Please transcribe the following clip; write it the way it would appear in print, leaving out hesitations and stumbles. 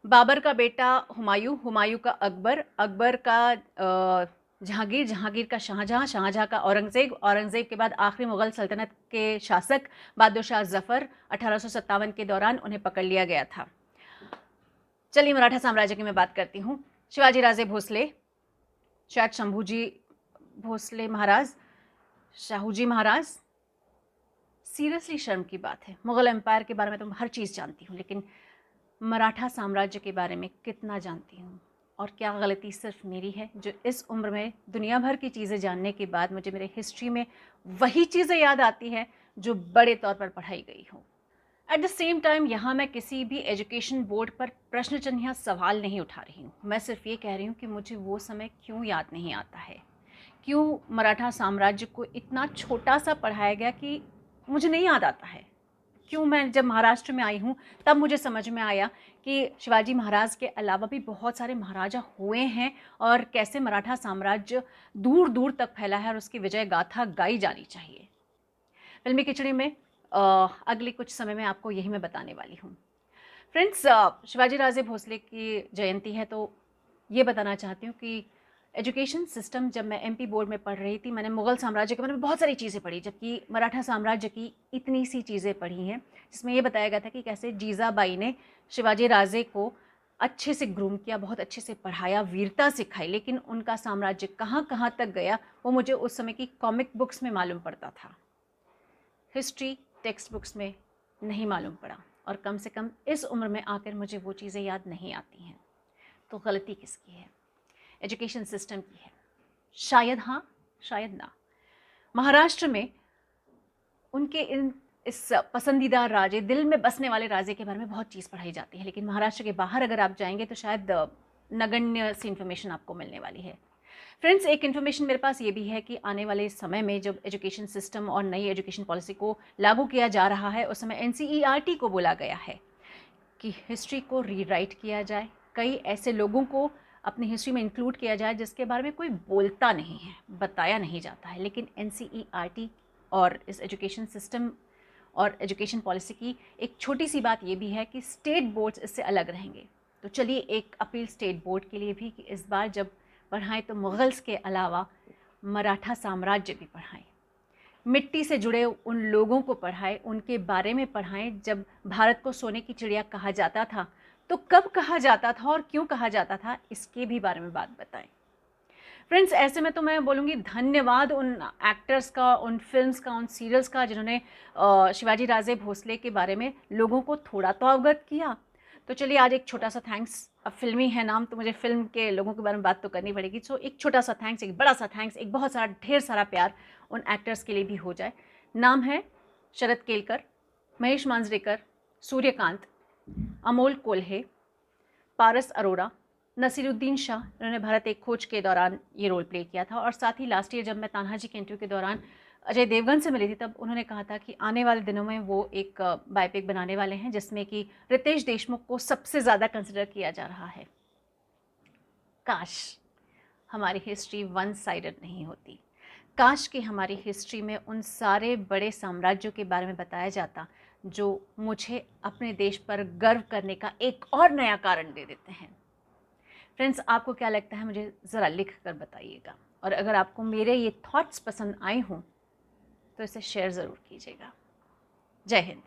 बाबर का बेटा हुमायूं, हुमायूं का अकबर, अकबर का जहांगीर, जहांगीर का शाहजहां, शाहजहां का औरंगजेब, औरंगजेब के बाद आखिरी मुगल सल्तनत के शासक बहादुर शाह जफर 1857 के दौरान उन्हें पकड़ लिया गया था। चलिए मराठा साम्राज्य की मैं बात करती हूँ। शिवाजी राजे भोसले, शायद शंभूजी भोसले महाराज, शाहूजी महाराज। सीरियसली शर्म की बात है। मुगल एम्पायर के बारे में तो हर चीज़ जानती हूँ, लेकिन मराठा साम्राज्य के बारे में कितना जानती हूँ? और क्या गलती सिर्फ मेरी है जो इस उम्र में दुनिया भर की चीज़ें जानने के बाद मुझे मेरे हिस्ट्री में वही चीज़ें याद आती हैं जो बड़े तौर पर पढ़ाई गई हो। एट द सेम टाइम यहाँ मैं किसी भी एजुकेशन बोर्ड पर प्रश्न चिन्ह या सवाल नहीं उठा रही हूँ। मैं सिर्फ ये कह रही हूँ कि मुझे वो समय क्यों याद नहीं आता है, क्यों मराठा साम्राज्य को इतना छोटा सा पढ़ाया गया कि मुझे नहीं याद आता है। क्यों मैं जब महाराष्ट्र में आई हूँ तब मुझे समझ में आया कि शिवाजी महाराज के अलावा भी बहुत सारे महाराजा हुए हैं और कैसे मराठा साम्राज्य दूर दूर तक फैला है और उसकी विजय गाथा गाई जानी चाहिए। फिल्मी खिचड़ी में अगले कुछ समय में आपको यही मैं बताने वाली हूँ। फ्रेंड्स, शिवाजी राजे भोसले की जयंती है तो ये बताना चाहती हूँ कि एजुकेशन सिस्टम, जब मैं एमपी बोर्ड में पढ़ रही थी, मैंने मुगल साम्राज्य के बारे में बहुत सारी चीज़ें पढ़ी, जबकि मराठा साम्राज्य की इतनी सी चीज़ें पढ़ी हैं, जिसमें ये बताया गया था कि कैसे जीजाबाई ने शिवाजी राजे को अच्छे से ग्रूम किया, बहुत अच्छे से पढ़ाया, वीरता सिखाई, लेकिन उनका साम्राज्य कहाँ कहाँ तक गया वो मुझे उस समय की कॉमिक बुक्स में मालूम पड़ता था। हिस्ट्री टेक्स्ट बुक्स में नहीं मालूम पड़ा, और कम से कम इस उम्र में आकर मुझे वो चीज़ें याद नहीं आती हैं। तो गलती किसकी है? एजुकेशन सिस्टम की है। शायद हाँ, शायद ना। महाराष्ट्र में उनके इस पसंदीदा राजे, दिल में बसने वाले राजे के बारे में बहुत चीज़ पढ़ाई जाती है, लेकिन महाराष्ट्र के बाहर अगर आप जाएंगे तो शायद नगण्य सी इन्फॉर्मेशन आपको मिलने वाली है। फ्रेंड्स, एक इन्फॉर्मेशन मेरे पास ये भी है कि आने वाले समय में जब एजुकेशन सिस्टम और नई एजुकेशन पॉलिसी को लागू किया जा रहा है, उस समय एनसीईआरटी को बोला गया है कि हिस्ट्री को रीराइट किया जाए, कई ऐसे लोगों को अपनी हिस्ट्री में इंक्लूड किया जाए जिसके बारे में कोई बोलता नहीं है, बताया नहीं जाता है। लेकिन एनसीईआरटी और इस एजुकेशन सिस्टम और एजुकेशन पॉलिसी की एक छोटी सी बात ये भी है कि स्टेट बोर्ड्स इससे अलग रहेंगे। तो चलिए एक अपील स्टेट बोर्ड के लिए भी कि इस बार जब पढ़ाएं तो मुगल्स के अलावा मराठा साम्राज्य भी पढ़ाएं, मिट्टी से जुड़े उन लोगों को पढ़ाएं, उनके बारे में पढ़ाएं। जब भारत को सोने की चिड़िया कहा जाता था तो कब कहा जाता था और क्यों कहा जाता था, इसके भी बारे में बात बताएं। फ्रेंड्स, ऐसे में तो मैं बोलूँगी धन्यवाद उन एक्टर्स का, उन फिल्म्स का, उन सीरियल्स का जिन्होंने शिवाजी राजे भोसले के बारे में लोगों को थोड़ा तो अवगत किया। तो चलिए आज एक छोटा सा थैंक्स, अब फिल्मी है नाम तो मुझे फिल्म के लोगों के बारे में बात तो करनी पड़ेगी। सो एक छोटा सा थैंक्स, एक बड़ा सा थैंक्स, एक बहुत सारा ढेर सारा प्यार उन एक्टर्स के लिए भी हो जाए। नाम है शरद केलकर, महेश मांजरेकर, सूर्यकांत, अमोल कोल्हे, पारस अरोड़ा, नसीरुद्दीन शाह, इन्होंने भारत एक खोज के दौरान ये रोल प्ले किया था। और साथ ही लास्ट ईयर जब मैं तान्हाजी के इंटरव्यू के दौरान अजय देवगन से मिली थी तब उन्होंने कहा था कि आने वाले दिनों में वो एक बायोपिक बनाने वाले हैं जिसमें कि रितेश देशमुख को सबसे ज़्यादा कंसिडर किया जा रहा है। काश हमारी हिस्ट्री वन साइडेड नहीं होती, काश कि हमारी हिस्ट्री में उन सारे बड़े साम्राज्यों के बारे में बताया जाता जो मुझे अपने देश पर गर्व करने का एक और नया कारण दे देते हैं। फ्रेंड्स, आपको क्या लगता है मुझे ज़रा लिख कर बताइएगा, और अगर आपको मेरे ये थॉट्स पसंद आए हों तो इसे शेयर ज़रूर कीजिएगा। जय हिंद।